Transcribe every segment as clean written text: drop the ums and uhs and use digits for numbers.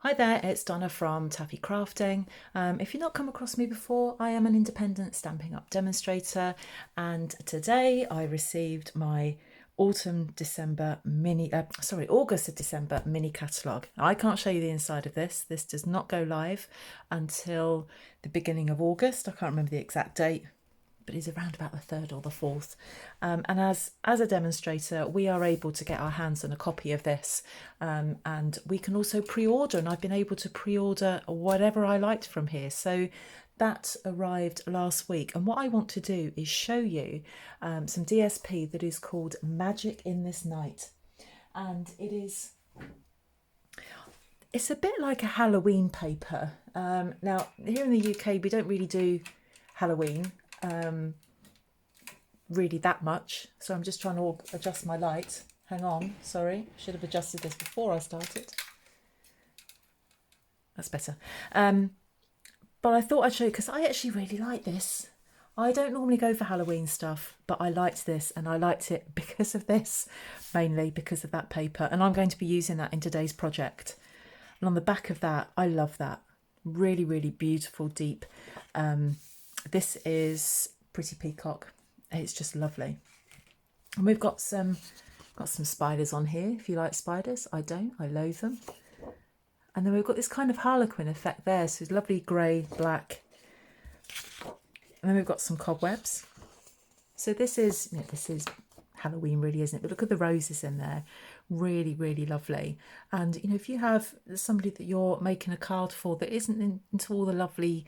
Hi there, it's Donna from Taffy Crafting. If you've not come across me before, I am an independent Stampin' Up demonstrator, and today I received my August to December mini catalogue. I can't show you the inside of this. This does not go live until the beginning of August. I can't remember the exact date, but it's around about the 3rd or the 4th. And as a demonstrator, we are able to get our hands on a copy of this, and we can also pre-order, and I've been able to pre-order whatever I liked from here. So that arrived last week, and what I want to do is show you some DSP that is called Magic in This Night, and it's a bit like a Halloween paper. Now here in the UK we don't really do Halloween really that much, so I'm just trying to adjust my light. Hang on, sorry, should have adjusted this before I started. That's better. But I thought I'd show you because I actually really like this. I don't normally go for Halloween stuff, but I liked this, and I liked it because of this, mainly because of that paper, and I'm going to be using that in today's project. And on the back of that, I love that. Really, really beautiful, deep. This is Pretty Peacock. It's just lovely. And we've got some spiders on here. If you like spiders, I don't. I loathe them. And then we've got this kind of harlequin effect there. So it's lovely grey, black. And then we've got some cobwebs. So this is Halloween, really, isn't it? But look at the roses in there. Really, really lovely. And if you have somebody that you're making a card for that isn't into all the lovely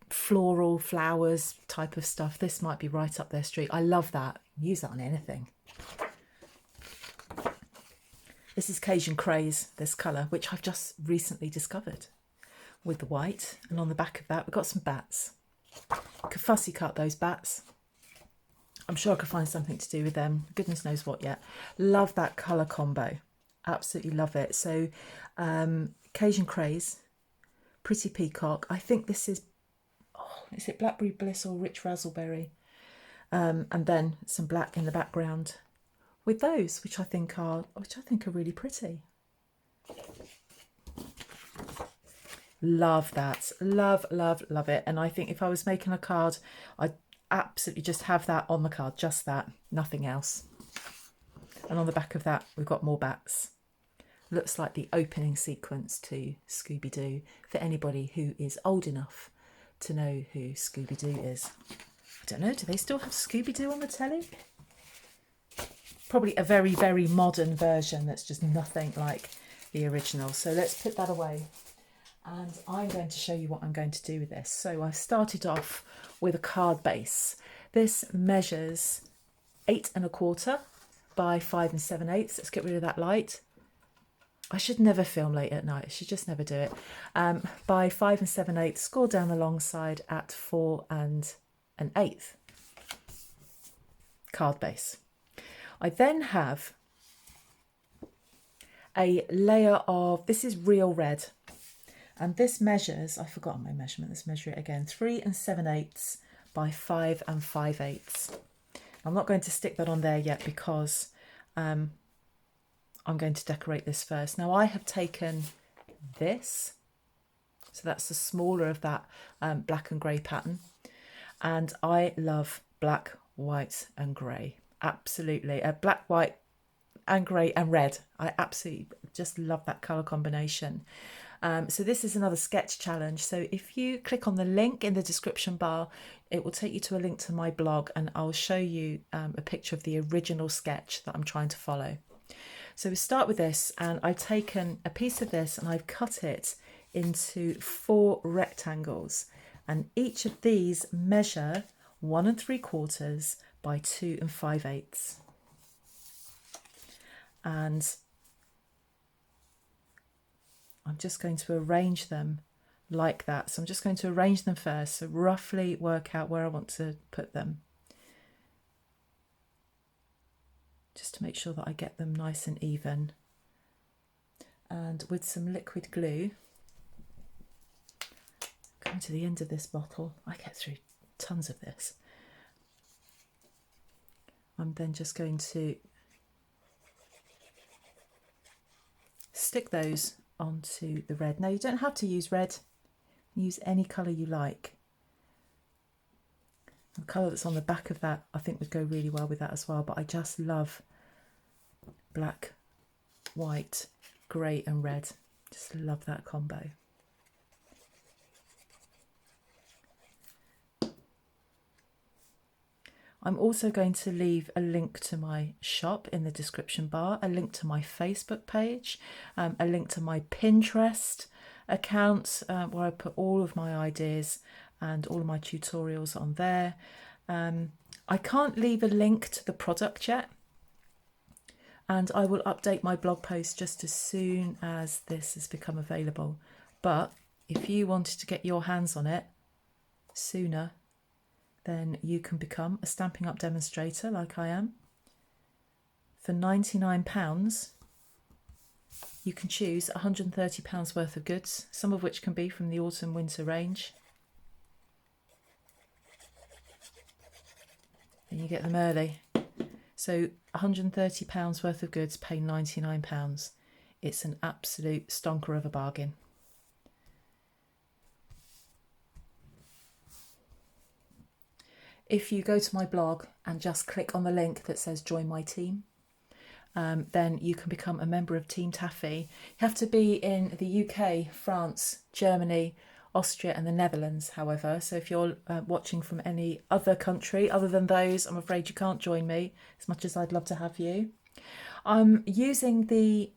floral flowers type of stuff, this might be right up their street. I love that. Use that on anything. This is Cajun Craze, this colour, which I've just recently discovered with the white. And on the back of that, we've got some bats. I could fussy cut those bats. I'm sure I could find something to do with them. Goodness knows what yet. Love that colour combo. Absolutely love it. So Cajun Craze, Pretty Peacock. I think this is it Blackberry Bliss or Rich Razzleberry? And then some black in the background with those, which I think are really pretty. Love that. Love, love, love it. And I think if I was making a card, I'd absolutely just have that on the card, just that, nothing else. And on the back of that, we've got more bats. Looks like the opening sequence to Scooby-Doo for anybody who is old enough to know who Scooby-Doo is. I don't know, do they still have Scooby-Doo on the telly? Probably a very, very modern version that's just nothing like the original. So let's put that away. And I'm going to show you what I'm going to do with this. So I've started off with a card base. This measures 8 1/4 by 5 7/8. Let's get rid of that light. I should never film late at night. I should just never do it. By 5 7/8, score down the long side at 4 1/8 card base. I then have a layer of, this is real red, and this measures, I've forgotten my measurement, let's measure it again, 3 7/8 by 5 5/8. I'm not going to stick that on there yet because I'm going to decorate this first. Now I have taken this, so that's the smaller of that black and grey pattern, and I love black, white and grey. Absolutely. Black, white and grey and red. I absolutely just love that colour combination. So this is another sketch challenge. So if you click on the link in the description bar, it will take you to a link to my blog, and I'll show you a picture of the original sketch that I'm trying to follow. So we start with this, and I've taken a piece of this and I've cut it into 4 rectangles, and each of these measure 1 3/4 by 2 5/8. And I'm just going to arrange them like that. So I'm just going to arrange them first, so roughly work out where I want to put them, just to make sure that I get them nice and even. And with some liquid glue, coming to the end of this bottle, I get through tons of this. I'm then just going to stick those onto the red. Now you don't have to use red, use any colour you like. The colour that's on the back of that I think would go really well with that as well, but I just love black, white, grey and red. Just love that combo. I'm also going to leave a link to my shop in the description bar, a link to my Facebook page, a link to my Pinterest account where I put all of my ideas and all of my tutorials on there. I can't leave a link to the product yet, and I will update my blog post just as soon as this has become available. But if you wanted to get your hands on it sooner, then you can become a Stampin' Up! Demonstrator like I am. For £99, you can choose £130 worth of goods, some of which can be from the autumn winter range. And you get them early. So £130 worth of goods, pay £99. It's an absolute stonker of a bargain. If you go to my blog and just click on the link that says join my team, then you can become a member of Team Taffy. You have to be in the UK, France, Germany, Austria and the Netherlands, however. So if you're watching from any other country other than those, I'm afraid you can't join me, as much as I'd love to have you. I'm using the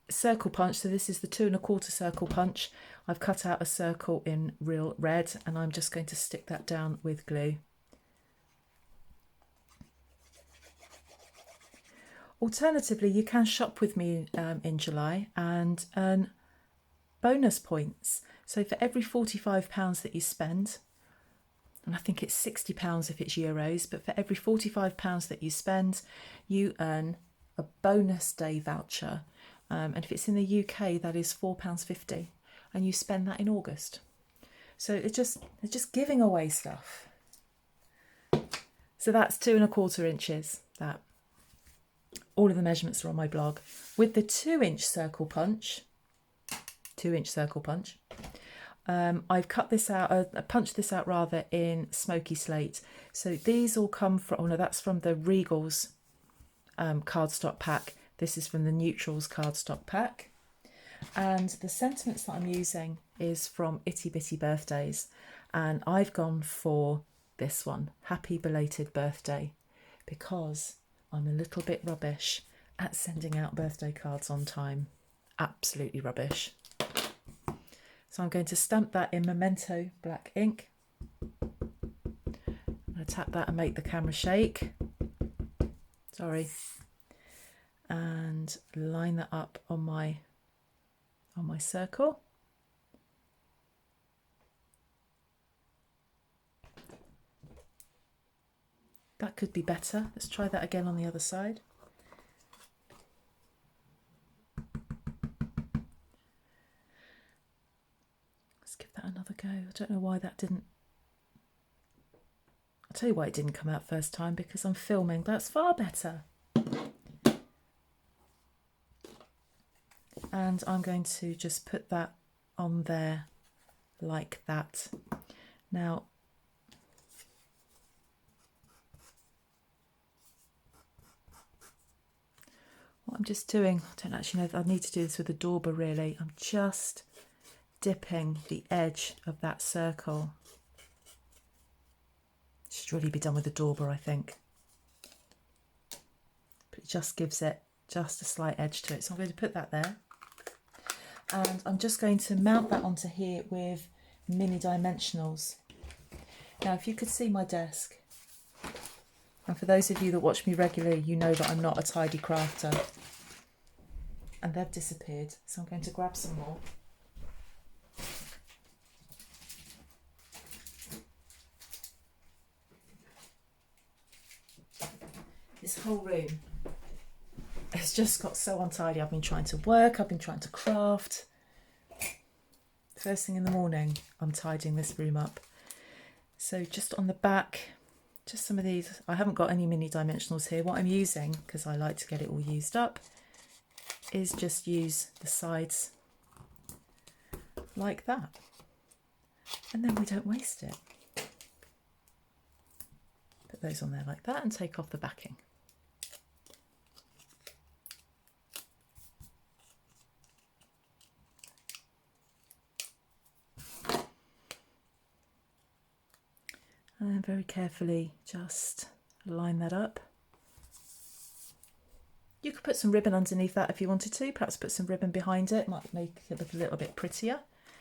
circle punch, so this is the 2 1/4 circle punch. I've cut out a circle in real red and I'm just going to stick that down with glue. Alternatively, you can shop with me in July and earn bonus points. So for every £45 that you spend, and I think it's £60 if it's euros, but for every £45 that you spend, you earn a bonus day voucher. And if it's in the UK, that is £4.50, and you spend that in August. So it's just giving away stuff. So that's 2 1/4 inches. That. All of the measurements are on my blog. With the 2-inch circle punch, 2-inch circle punch, I've cut this out, punched this out rather in smoky slate. So these all come from, oh no, that's from the Regals cardstock pack. This is from the Neutrals cardstock pack. And the sentiments that I'm using is from Itty Bitty Birthdays. And I've gone for this one, Happy Belated Birthday, because I'm a little bit rubbish at sending out birthday cards on time. Absolutely rubbish. So I'm going to stamp that in Memento black ink. I'm going to tap that and make the camera shake. Sorry. And line that up on my circle. That could be better. Let's try that again on the other side. Let's give that another go. I don't know why that didn't... I'll tell you why it didn't come out first time, because I'm filming. That's far better. And I'm going to just put that on there like that. Now, what I'm just doing, I don't actually know, I need to do this with a dauber really. I'm just dipping the edge of that circle. Should really be done with a dauber, I think. But it just gives it just a slight edge to it. So I'm going to put that there. And I'm just going to mount that onto here with mini dimensionals. Now, if you could see my desk, and for those of you that watch me regularly, you know that I'm not a tidy crafter. And they've disappeared, so I'm going to grab some more. This whole room has just got so untidy. I've been trying to work, I've been trying to craft. First thing in the morning, I'm tidying this room up. So just on the back, just some of these. I haven't got any mini dimensionals here. What I'm using, because I like to get it all used up, is just use the sides like that. And then we don't waste it. Put those on there like that and take off the backing. And then very carefully just line that up. You could put some ribbon underneath that if you wanted to, perhaps put some ribbon behind it, might make it look a little bit prettier.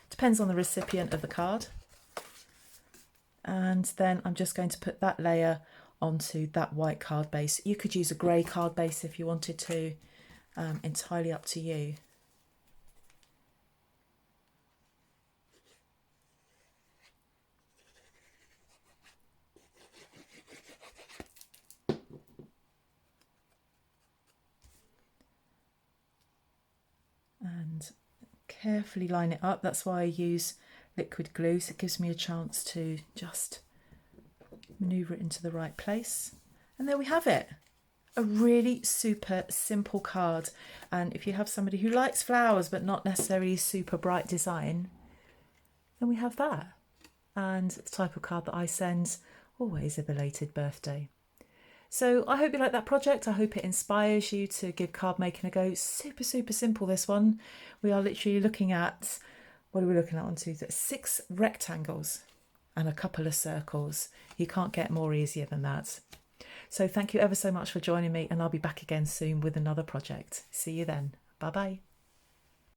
Depends on the recipient of the card. And then I'm just going to put that layer onto that white card base. You could use a grey card base if you wanted to, entirely up to you. And carefully line it up. That's why I use liquid glue, so it gives me a chance to just maneuver it into the right place. And there we have it. A really super simple card. And if you have somebody who likes flowers but not necessarily super bright design, then we have that. And the type of card that I send, always a belated birthday. So I hope you like that project. I hope it inspires you to give card making a go. Super, super simple, this one. We are literally looking at, what are we looking at? 1, 2, 3, 6 rectangles and a couple of circles. You can't get more easier than that. So thank you ever so much for joining me, and I'll be back again soon with another project. See you then. Bye-bye.